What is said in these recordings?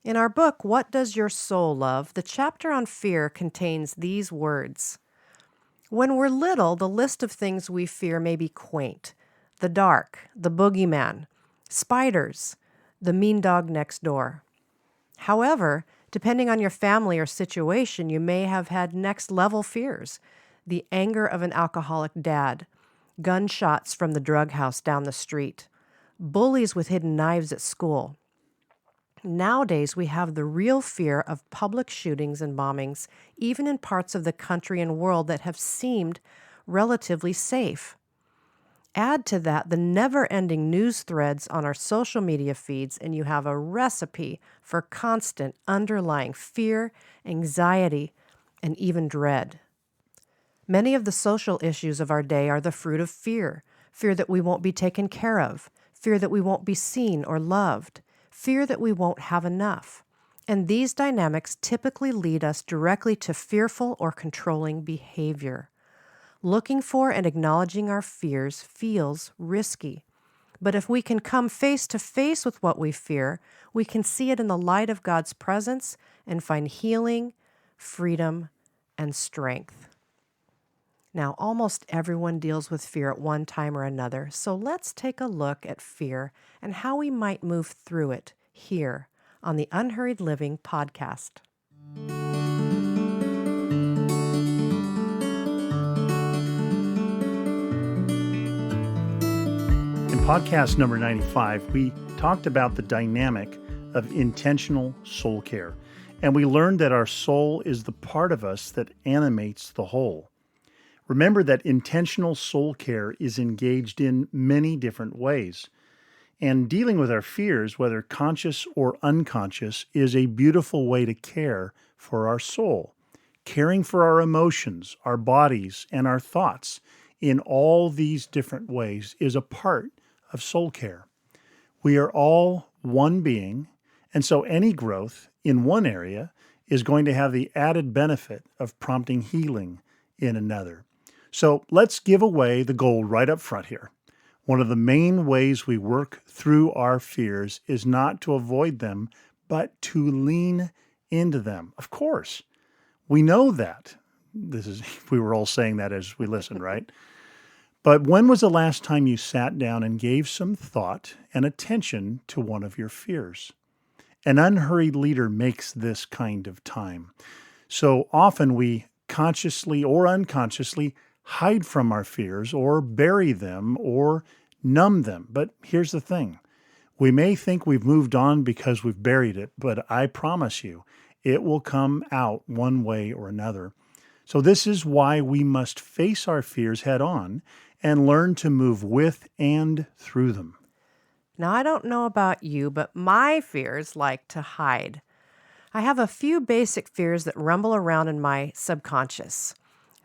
In our book, What Does Your Soul Love?, the chapter on fear contains these words. When we're little, the list of things we fear may be quaint. The dark, the boogeyman, spiders, the mean dog next door. However, depending on your family or situation, you may have had next level fears. The anger of an alcoholic dad, gunshots from the drug house down the street, bullies with hidden knives at school. Nowadays, we have the real fear of public shootings and bombings, even in parts of the country and world that have seemed relatively safe. Add to that the never-ending news threads on our social media feeds, and you have a recipe for constant underlying fear, anxiety, and even dread. Many of the social issues of our day are the fruit of fear. Fear that we won't be taken care of, fear that we won't be seen or loved, fear that we won't have enough. And these dynamics typically lead us directly to fearful or controlling behavior. Looking for and acknowledging our fears feels risky. But if we can come face to face with what we fear, we can see it in the light of God's presence and find healing, freedom, and strength. Now, almost everyone deals with fear at one time or another, so let's take a look at fear and how we might move through it here on the Unhurried Living podcast. In podcast number 95, we talked about the dynamic of intentional soul care, and we learned that our soul is the part of us that animates the whole. Remember that intentional soul care is engaged in many different ways, and dealing with our fears, whether conscious or unconscious, is a beautiful way to care for our soul. Caring for our emotions, our bodies, and our thoughts in all these different ways is a part of soul care. We are all one being, and so any growth in one area is going to have the added benefit of prompting healing in another. So let's give away the gold right up front here. One of the main ways we work through our fears is not to avoid them, but to lean into them. Of course, we know that. We were all saying that as we listened, right? But when was the last time you sat down and gave some thought and attention to one of your fears? An unhurried leader makes this kind of time. So often we consciously or unconsciously hide from our fears or bury them or numb them. But here's the thing. We may think we've moved on because we've buried it, but I promise you, it will come out one way or another. So this is why we must face our fears head on and learn to move with and through them. Now, I don't know about you, but my fears like to hide. I have a few basic fears that rumble around in my subconscious.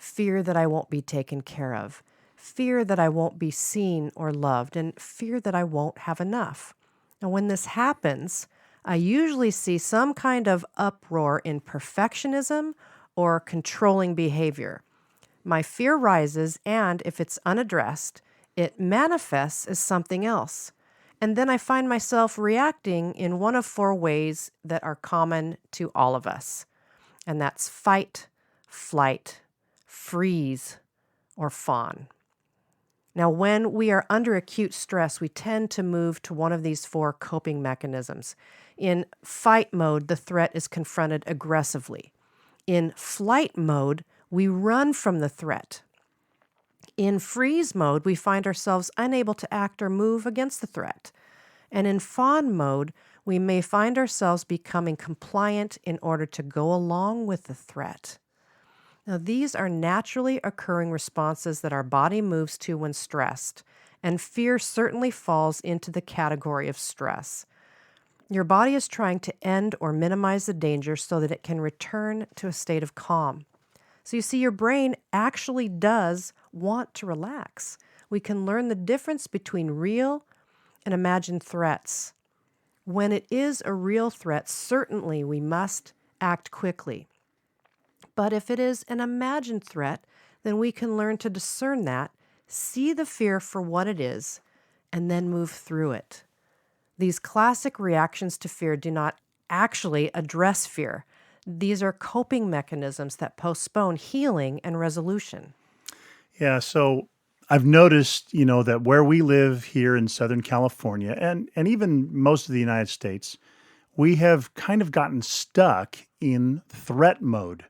Fear that I won't be taken care of, fear that I won't be seen or loved, and fear that I won't have enough. Now, when this happens, I usually see some kind of uproar in perfectionism or controlling behavior. My fear rises, and if it's unaddressed, it manifests as something else. And then I find myself reacting in one of four ways that are common to all of us. And that's fight, flight, freeze, or fawn. Now, when we are under acute stress, we tend to move to one of these four coping mechanisms. In fight mode, the threat is confronted aggressively. In flight mode, we run from the threat. In freeze mode, we find ourselves unable to act or move against the threat. And in fawn mode, we may find ourselves becoming compliant in order to go along with the threat. Now, these are naturally occurring responses that our body moves to when stressed, and fear certainly falls into the category of stress. Your body is trying to end or minimize the danger so that it can return to a state of calm. So you see, your brain actually does want to relax. We can learn the difference between real and imagined threats. When it is a real threat, certainly we must act quickly. But if it is an imagined threat, then we can learn to discern that, see the fear for what it is, and then move through it. These classic reactions to fear do not actually address fear. These are coping mechanisms that postpone healing and resolution. Yeah, so I've noticed, that where we live here in Southern California and even most of the United States, we have kind of gotten stuck in threat mode.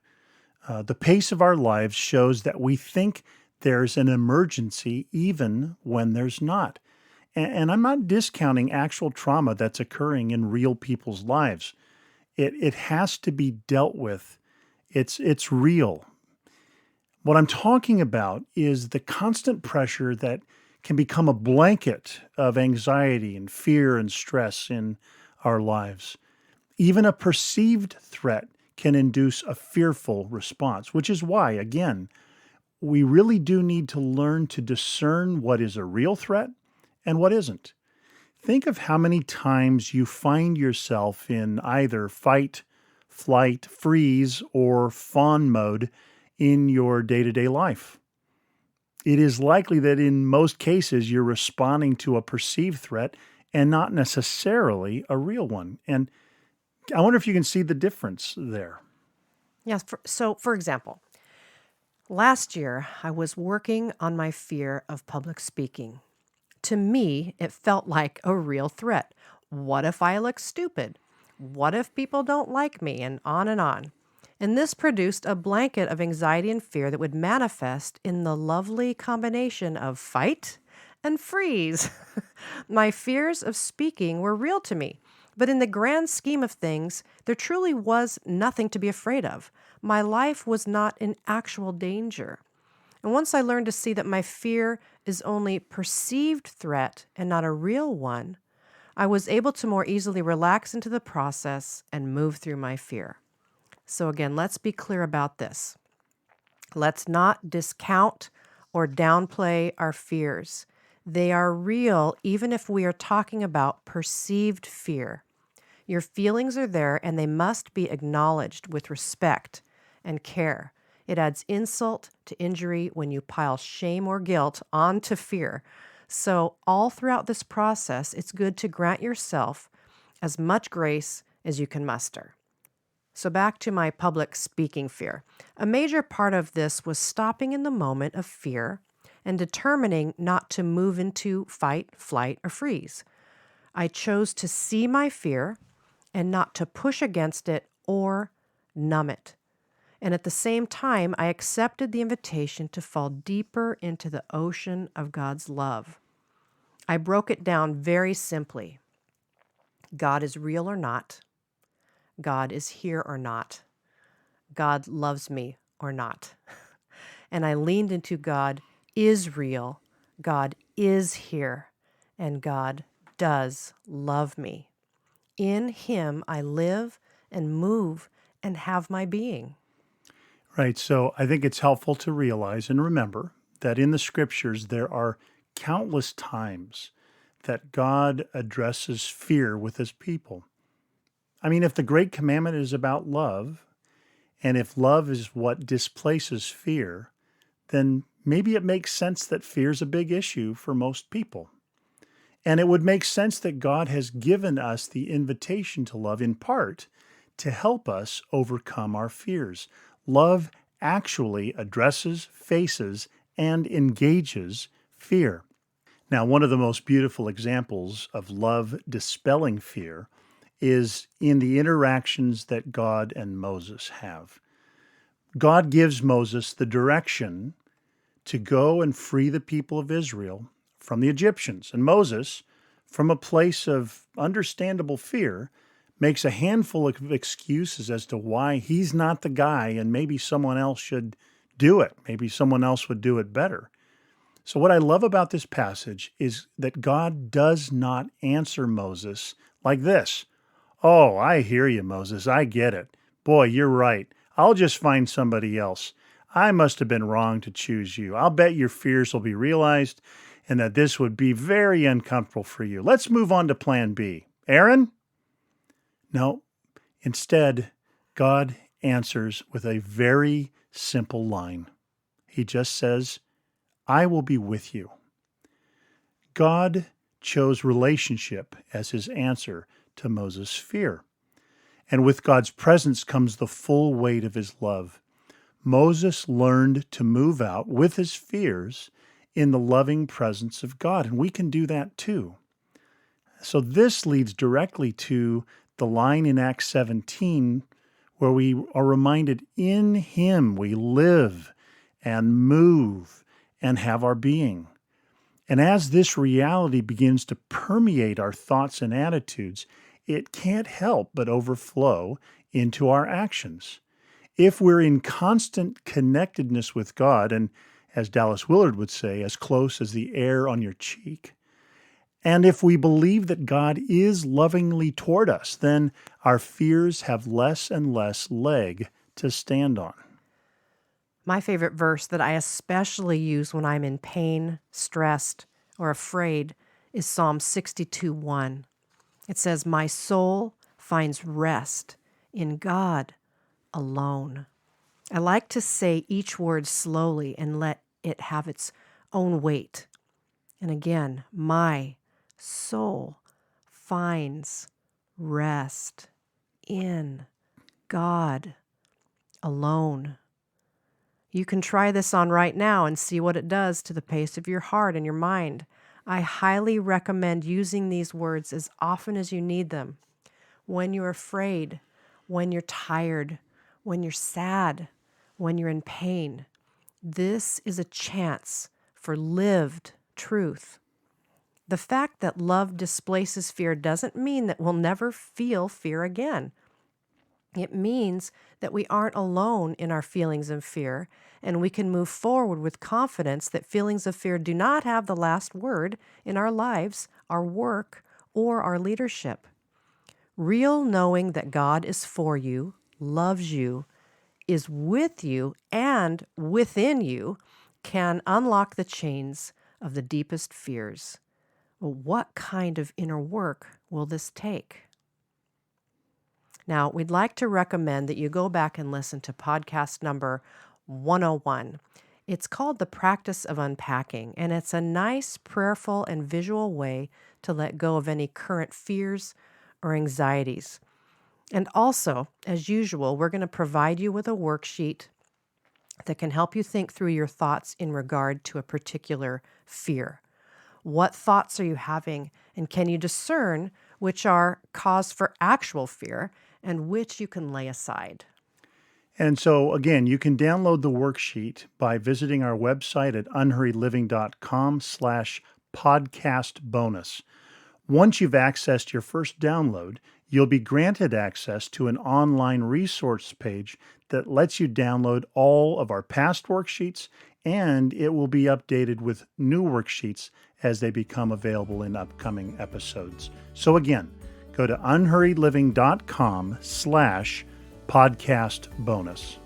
The pace of our lives shows that we think there's an emergency even when there's not. And I'm not discounting actual trauma that's occurring in real people's lives. It has to be dealt with. It's real. What I'm talking about is the constant pressure that can become a blanket of anxiety and fear and stress in our lives. Even a perceived threat can induce a fearful response, which is why, again, we really do need to learn to discern what is a real threat and what isn't. Think of how many times you find yourself in either fight, flight, freeze, or fawn mode in your day-to-day life. It is likely that in most cases you're responding to a perceived threat and not necessarily a real one. And I wonder if you can see the difference there. Yes. For example, last year I was working on my fear of public speaking. To me, it felt like a real threat. What if I look stupid? What if people don't like me? And on and on. And this produced a blanket of anxiety and fear that would manifest in the lovely combination of fight and freeze. My fears of speaking were real to me, but in the grand scheme of things, there truly was nothing to be afraid of. My life was not in actual danger. And once I learned to see that my fear is only perceived threat and not a real one, I was able to more easily relax into the process and move through my fear. So again, let's be clear about this. Let's not discount or downplay our fears. They are real even if we are talking about perceived fear. Your feelings are there and they must be acknowledged with respect and care. It adds insult to injury when you pile shame or guilt onto fear. So all throughout this process, it's good to grant yourself as much grace as you can muster. So back to my public speaking fear. A major part of this was stopping in the moment of fear and determining not to move into fight, flight, or freeze. I chose to see my fear and not to push against it or numb it. And at the same time, I accepted the invitation to fall deeper into the ocean of God's love. I broke it down very simply. God is real or not. God is here or not. God loves me or not. And I leaned into God is real, God is here, and God does love me. In Him I live and move and have my being. Right. So I think it's helpful to realize and remember that in the scriptures, there are countless times that God addresses fear with his people. I mean, if the great commandment is about love, and if love is what displaces fear, then maybe it makes sense that fear is a big issue for most people. And it would make sense that God has given us the invitation to love in part to help us overcome our fears. Love actually addresses, faces, and engages fear. Now, one of the most beautiful examples of love dispelling fear is in the interactions that God and Moses have. God gives Moses the direction to go and free the people of Israel from the Egyptians. And Moses, from a place of understandable fear, makes a handful of excuses as to why he's not the guy and maybe someone else should do it. Maybe someone else would do it better. So what I love about this passage is that God does not answer Moses like this. Oh, I hear you, Moses. I get it. Boy, you're right. I'll just find somebody else. I must have been wrong to choose you. I'll bet your fears will be realized and that this would be very uncomfortable for you. Let's move on to plan B. Aaron? No. Instead, God answers with a very simple line. He just says, I will be with you. God chose relationship as his answer to Moses' fear. And with God's presence comes the full weight of his love. Moses learned to move out with his fears in the loving presence of God, and we can do that too. So this leads directly to the line in Acts 17 where we are reminded in him we live and move and have our being. And as this reality begins to permeate our thoughts and attitudes, it can't help but overflow into our actions. If we're in constant connectedness with God, and as Dallas Willard would say, as close as the air on your cheek, and if we believe that God is lovingly toward us, then our fears have less and less leg to stand on. My favorite verse that I especially use when I'm in pain, stressed, or afraid is Psalm 62:1. It says, "My soul finds rest in God alone." I like to say each word slowly and let it have its own weight. And again, my soul finds rest in God alone. You can try this on right now and see what it does to the pace of your heart and your mind. I highly recommend using these words as often as you need them. When you're afraid, when you're tired, when you're sad, when you're in pain. This is a chance for lived truth. The fact that love displaces fear doesn't mean that we'll never feel fear again. It means that we aren't alone in our feelings of fear, and we can move forward with confidence that feelings of fear do not have the last word in our lives, our work, or our leadership. Real knowing that God is for you, loves you, is with you, and within you can unlock the chains of the deepest fears. Well, what kind of inner work will this take? Now, we'd like to recommend that you go back and listen to podcast number 101. It's called The Practice of Unpacking, and it's a nice, prayerful, and visual way to let go of any current fears or anxieties. And also, as usual, we're going to provide you with a worksheet that can help you think through your thoughts in regard to a particular fear. What thoughts are you having, and can you discern which are cause for actual fear and which you can lay aside? And so, again, you can download the worksheet by visiting our website at unhurriedliving.com/podcast bonus. Once you've accessed your first download, you'll be granted access to an online resource page that lets you download all of our past worksheets, and it will be updated with new worksheets as they become available in upcoming episodes. So again, go to unhurriedliving.com/podcast bonus.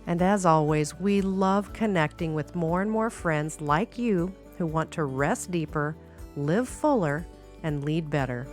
And as always, we love connecting with more and more friends like you who want to rest deeper, live fuller, and lead better.